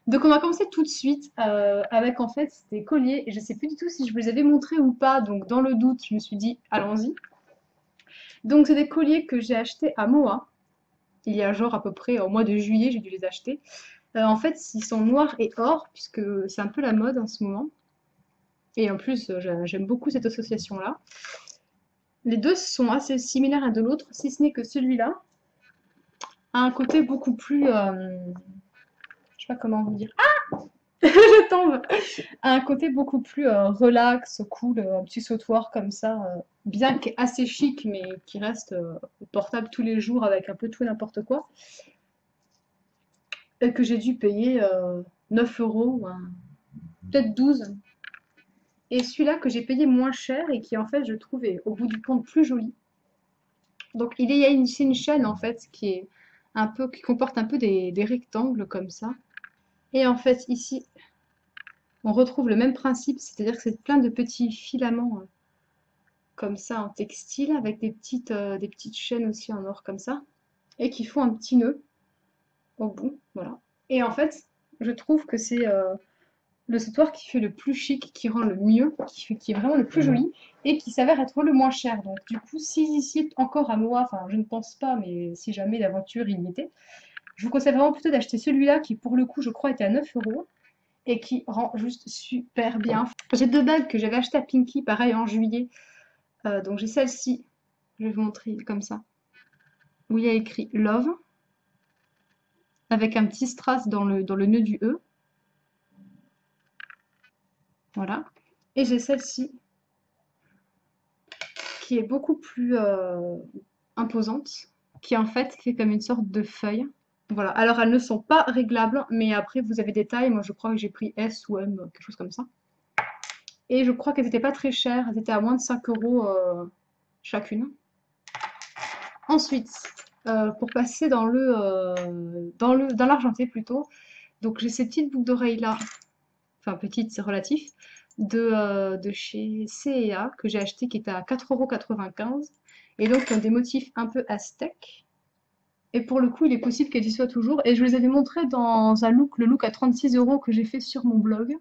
Donc on va commencer tout de suite avec en fait des colliers. Et je sais plus du tout si je vous les avais montrés ou pas, donc dans le doute, je me suis dit allons-y. Donc c'est des colliers que j'ai achetés à Moa. Il y a genre à peu près au mois de juillet, j'ai dû les acheter. En fait, ils sont noirs et or, puisque c'est un peu la mode en ce moment. Et en plus, j'aime beaucoup cette association-là. Les deux sont assez similaires à de l'autre, si ce n'est que celui-là a un côté beaucoup plus... je sais pas comment vous dire. Je tombe. A un côté beaucoup plus relax, cool, un petit sautoir comme ça, bien qu'assez chic, mais qui reste portable tous les jours avec un peu tout et n'importe quoi. Et que j'ai dû payer 9 euros, peut-être 12. Et celui-là que j'ai payé moins cher et qui en fait je trouve est au bout du compte plus joli. Donc c'est une chaîne en fait qui est un peu, qui comporte un peu des rectangles comme ça. Et en fait ici on retrouve le même principe, c'est-à-dire que c'est plein de petits filaments comme ça en textile avec des petites chaînes aussi en or comme ça et qui font un petit nœud au bout, voilà. Et en fait je trouve que c'est le sautoir qui fait le plus chic, qui rend le mieux, qui est vraiment le plus joli et qui s'avère être le moins cher. Donc du coup, si ici encore à moi, enfin je ne pense pas, mais si jamais d'aventure il y était, je vous conseille vraiment plutôt d'acheter celui-là qui pour le coup je crois était à 9 euros et qui rend juste super bien. J'ai deux bagues que j'avais achetées à Pinky, pareil en juillet. Donc j'ai celle-ci, je vais vous montrer comme ça, où il y a écrit Love, avec un petit strass dans le nœud du E. Voilà. Et j'ai celle-ci qui est beaucoup plus imposante, qui en fait fait comme une sorte de feuille. Voilà, alors elles ne sont pas réglables, mais après vous avez des tailles, moi je crois que j'ai pris S ou M, quelque chose comme ça. Et je crois qu'elles n'étaient pas très chères, elles étaient à moins de 5 euros chacune. Ensuite, pour passer dans l'argenté plutôt, donc j'ai ces petites boucles d'oreilles là, enfin petites c'est relatif, de chez C&A que j'ai acheté qui était à 4,95 € et donc qui ont des motifs un peu aztèques. Et pour le coup, il est possible qu'elles y soient toujours. Et je vous les avais montrées dans un look, le look à 36 € que j'ai fait sur mon blog.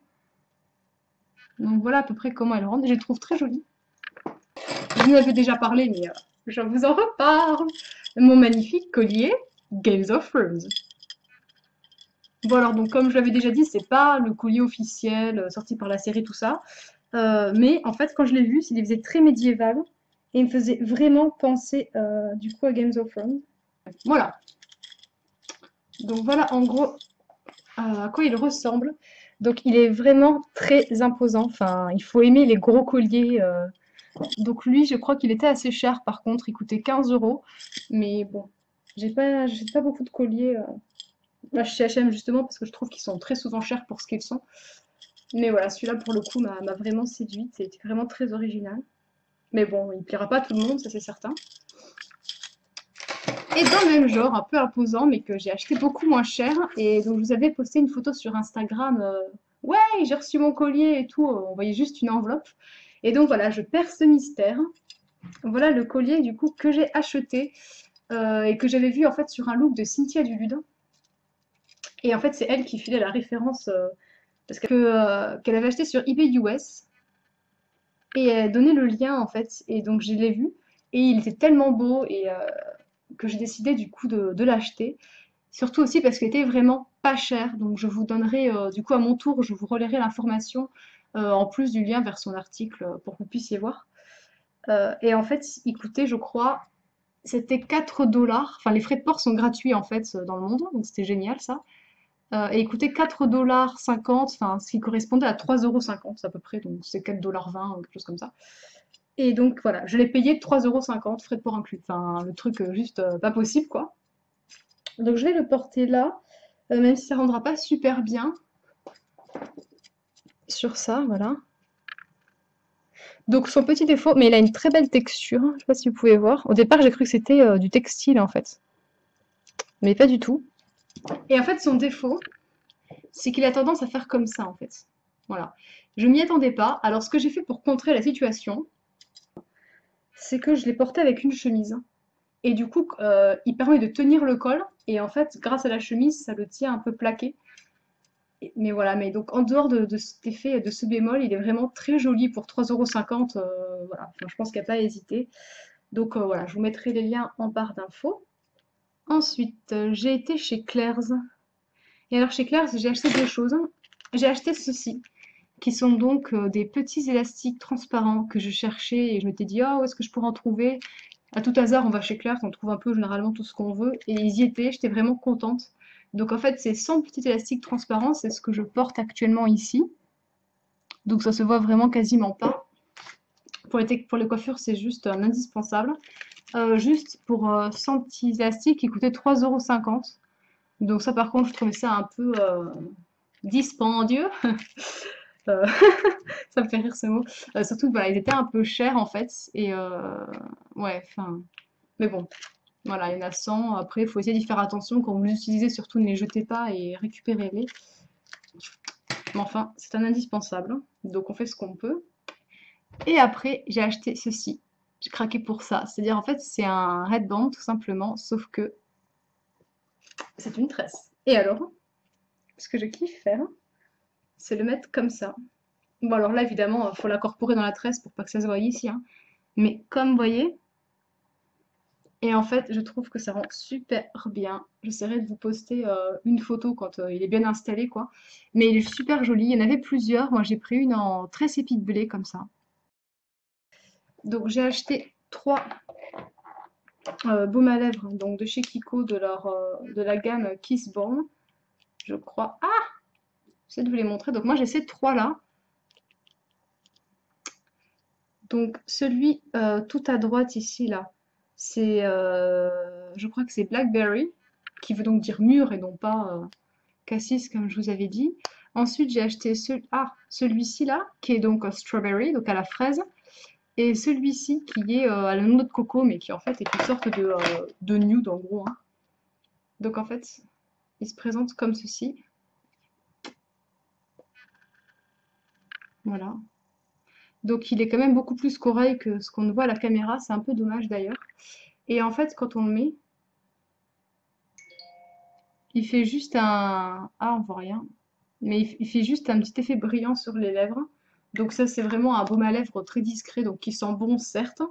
Donc voilà à peu près comment elles rendent. Je les trouve très jolies. Je vous en avais déjà parlé, mais je vous en reparle. Mon magnifique collier Games of Thrones. Bon alors donc comme je l'avais déjà dit, c'est pas le collier officiel sorti par la série tout ça, mais en fait quand je l'ai vu, il faisait très médiéval et il me faisait vraiment penser du coup à Games of Thrones. Voilà. Donc voilà en gros à quoi il ressemble. Donc il est vraiment très imposant. Enfin, il faut aimer les gros colliers. Donc lui, je crois qu'il était assez cher. Par contre, il coûtait 15 euros. Mais bon, j'ai pas beaucoup de colliers chez H&M justement parce que je trouve qu'ils sont très souvent chers pour ce qu'ils sont. Mais voilà, celui-là pour le coup m'a vraiment séduite. C'était vraiment très original. Mais bon, il plaira pas à tout le monde, ça c'est certain. Et dans le même genre, un peu imposant, mais que j'ai acheté beaucoup moins cher. Et donc, je vous avais posté une photo sur Instagram. Ouais, j'ai reçu mon collier et tout. On voyait juste une enveloppe. Et donc, voilà, je perce ce mystère. Voilà le collier, du coup, que j'ai acheté et que j'avais vu, en fait, sur un look de Cynthia Dulude. Et en fait, c'est elle qui filait la référence parce qu'elle avait acheté sur eBay US. Et elle donnait le lien, en fait. Et donc, je l'ai vu. Et il était tellement beau et que j'ai décidé, du coup, de l'acheter. Surtout aussi parce qu'il était vraiment pas cher. Donc je vous donnerai, du coup à mon tour, je vous relayerai l'information en plus du lien vers son article pour que vous puissiez voir. Et en fait, il coûtait, je crois, c'était 4 $. Enfin, les frais de port sont gratuits en fait dans le monde, donc c'était génial ça. Et il coûtait 4,50 $, enfin, ce qui correspondait à 3,50 € à peu près, donc c'est 4,20 $, quelque chose comme ça. Et donc voilà, je l'ai payé 3,50 €, frais de port inclus. Enfin, le truc juste pas possible quoi. Donc je vais le porter là, même si ça rendra pas super bien sur ça, voilà. Donc son petit défaut, mais il a une très belle texture, je sais pas si vous pouvez voir. Au départ j'ai cru que c'était du textile en fait, mais pas du tout. Et en fait son défaut, c'est qu'il a tendance à faire comme ça en fait. Voilà. Je m'y attendais pas, alors ce que j'ai fait pour contrer la situation, c'est que je l'ai porté avec une chemise. Et du coup, il permet de tenir le col, et en fait, grâce à la chemise, ça le tient un peu plaqué. Mais voilà, mais donc en dehors de cet effet, de ce bémol, il est vraiment très joli pour 3,50 €. Voilà, enfin, je pense qu'il n'y a pas à hésiter. Donc voilà, je vous mettrai les liens en barre d'infos. Ensuite, j'ai été chez Claire's. Et alors chez Claire's, j'ai acheté deux choses. J'ai acheté ceci, qui sont donc des petits élastiques transparents que je cherchais et je m'étais dit, oh, où est-ce que je pourrais en trouver? À tout hasard, on va chez Claire's, on trouve un peu généralement tout ce qu'on veut. Et ils y étaient, j'étais vraiment contente. Donc en fait, c'est 100 petits élastiques transparents, c'est ce que je porte actuellement ici. Donc ça se voit vraiment quasiment pas. Pour les coiffures, c'est juste un indispensable. Juste pour 100 petits élastiques qui coûtaient 3,50 €. Donc ça par contre, je trouvais ça un peu dispendieux. Euh, ça me fait rire ce mot. Surtout, voilà, ils étaient un peu chers en fait. Et ouais, enfin. Mais bon, voilà, il y en a 100. Après, il faut essayer d'y faire attention. Quand vous les utilisez, surtout ne les jetez pas et récupérez-les. Mais enfin, c'est un indispensable. Donc on fait ce qu'on peut. Et après, j'ai acheté ceci. J'ai craqué pour ça. C'est-à-dire, en fait, c'est un headband tout simplement. Sauf que c'est une tresse. Et alors, ce que je kiffe faire, c'est le mettre comme ça. Bon, alors là, évidemment, il faut l'incorporer dans la tresse pour pas que ça se voie ici, hein. Mais comme vous voyez, et en fait, je trouve que ça rend super bien. J'essaierai de vous poster une photo quand il est bien installé, quoi. Mais il est super joli. Il y en avait plusieurs. Moi, j'ai pris une en tresse épi de blé, comme ça. Donc, j'ai acheté trois baumes à lèvres, donc de chez Kiko, de la gamme Kiss Balm, je crois. Ah! J'essaie de vous les montrer. Donc, moi, j'ai ces trois-là. Donc celui tout à droite ici là, c'est je crois que c'est Blackberry, qui veut donc dire mûr et non pas cassis comme je vous avais dit. Ensuite j'ai acheté celui-ci là, qui est donc Strawberry, donc à la fraise, et celui-ci qui est à la noix de coco, mais qui en fait est une sorte de nude en gros, hein. Donc en fait, il se présente comme ceci. Voilà. Donc il est quand même beaucoup plus corail que ce qu'on voit à la caméra, c'est un peu dommage d'ailleurs. Et en fait, quand on le met, il fait juste un... Ah, on voit rien. Mais il fait juste un petit effet brillant sur les lèvres. Donc ça, c'est vraiment un baume à lèvres très discret, donc qui sent bon, certes.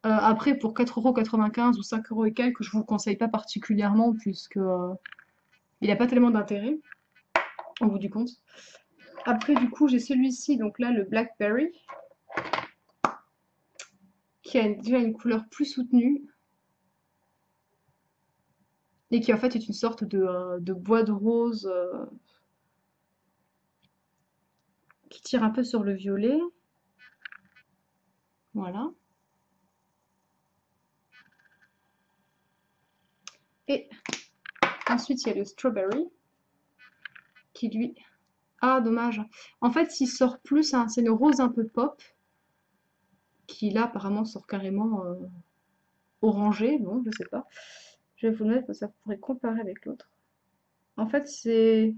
Après, pour 4,95 € ou 5 € et quelques, je vous le conseille pas particulièrement, puisque il n'a pas tellement d'intérêt, au bout du compte. Après, du coup, j'ai celui-ci, donc là, le Blackberry, qui a déjà une couleur plus soutenue, et qui en fait est une sorte de bois de rose qui tire un peu sur le violet. Voilà. Et ensuite, il y a le Strawberry, qui lui... Ah, dommage. En fait, il sort plus, hein, c'est le rose un peu pop, qui là, apparemment, sort carrément orangé. Bon, je sais pas. Je vais vous le mettre, ça pourrait comparer avec l'autre. En fait, c'est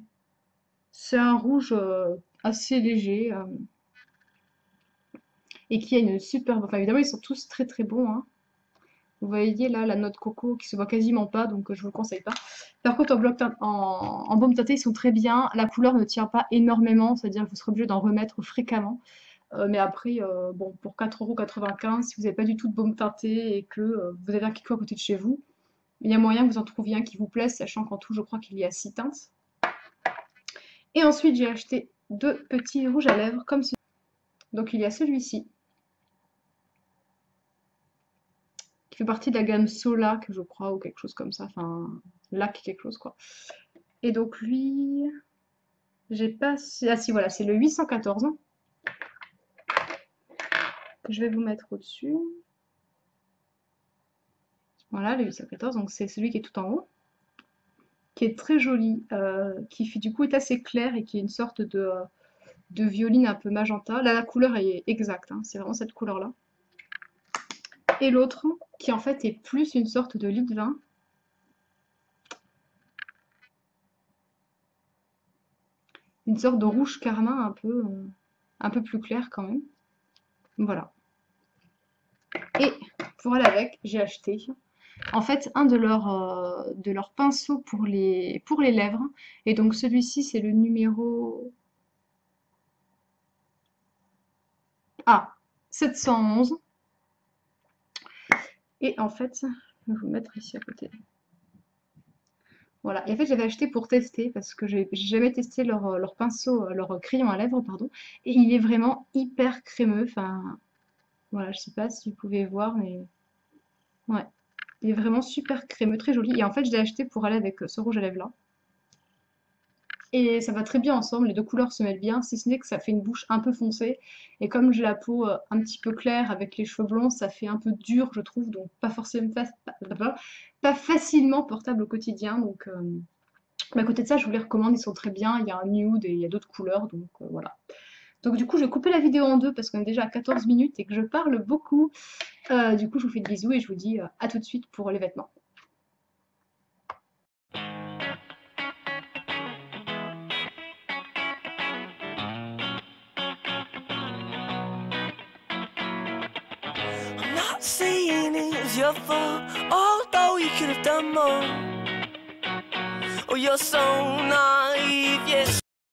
un rouge assez léger et qui a une superbe... Enfin, évidemment, ils sont tous très très bons, hein. Vous voyez là la noix de coco qui se voit quasiment pas, donc je vous le conseille pas. Par contre, en baume teinté, ils sont très bien. La couleur ne tient pas énormément, c'est-à-dire que vous serez obligé d'en remettre fréquemment. Mais après, bon, pour 4,95 €, si vous n'avez pas du tout de baume teinté et que vous avez un Kiko à côté de chez vous, il y a moyen que vous en trouviez un qui vous plaise, sachant qu'en tout, je crois qu'il y a 6 teintes. Et ensuite, j'ai acheté deux petits rouges à lèvres comme ceci. Donc, il y a celui-ci, qui fait partie de la gamme Sola, que je crois, ou quelque chose comme ça. Enfin, Lac quelque chose, quoi. Et donc, lui, j'ai pas... Ah si, voilà, c'est le 814 que je vais vous mettre au-dessus. Voilà, le 814, donc c'est celui qui est tout en haut, qui est très joli, qui du coup est assez clair et qui est une sorte de violine un peu magenta. Là, la couleur est exacte, hein, c'est vraiment cette couleur-là. Et l'autre, qui en fait est plus une sorte de lit de vin. Une sorte de rouge carmin un peu plus clair quand même. Voilà. Et pour aller avec, j'ai acheté en fait un de leurs pinceaux pour les lèvres. Et donc celui-ci, c'est le numéro ah, 711. Et en fait, je vais vous le mettre ici à côté. Voilà, et en fait j'avais acheté pour tester parce que j'ai jamais testé leur pinceau, leur crayon à lèvres, pardon, et il est vraiment hyper crémeux. Enfin, voilà, je sais pas si vous pouvez voir, mais ouais, il est vraiment super crémeux, très joli. Et en fait, je l'ai acheté pour aller avec ce rouge à lèvres là. Et ça va très bien ensemble, les deux couleurs se mêlent bien, si ce n'est que ça fait une bouche un peu foncée. Et comme j'ai la peau un petit peu claire avec les cheveux blonds, ça fait un peu dur, je trouve, donc pas forcément pas facilement portable au quotidien. Donc, mais à côté de ça, je vous les recommande, ils sont très bien. Il y a un nude et il y a d'autres couleurs, donc voilà. Donc du coup, je vais couper la vidéo en deux parce qu'on est déjà à 14 minutes et que je parle beaucoup. Du coup, je vous fais des bisous et je vous dis à tout de suite pour les vêtements. I'm not saying it was your fault, although you could have done more. Oh, you're so naive, yes.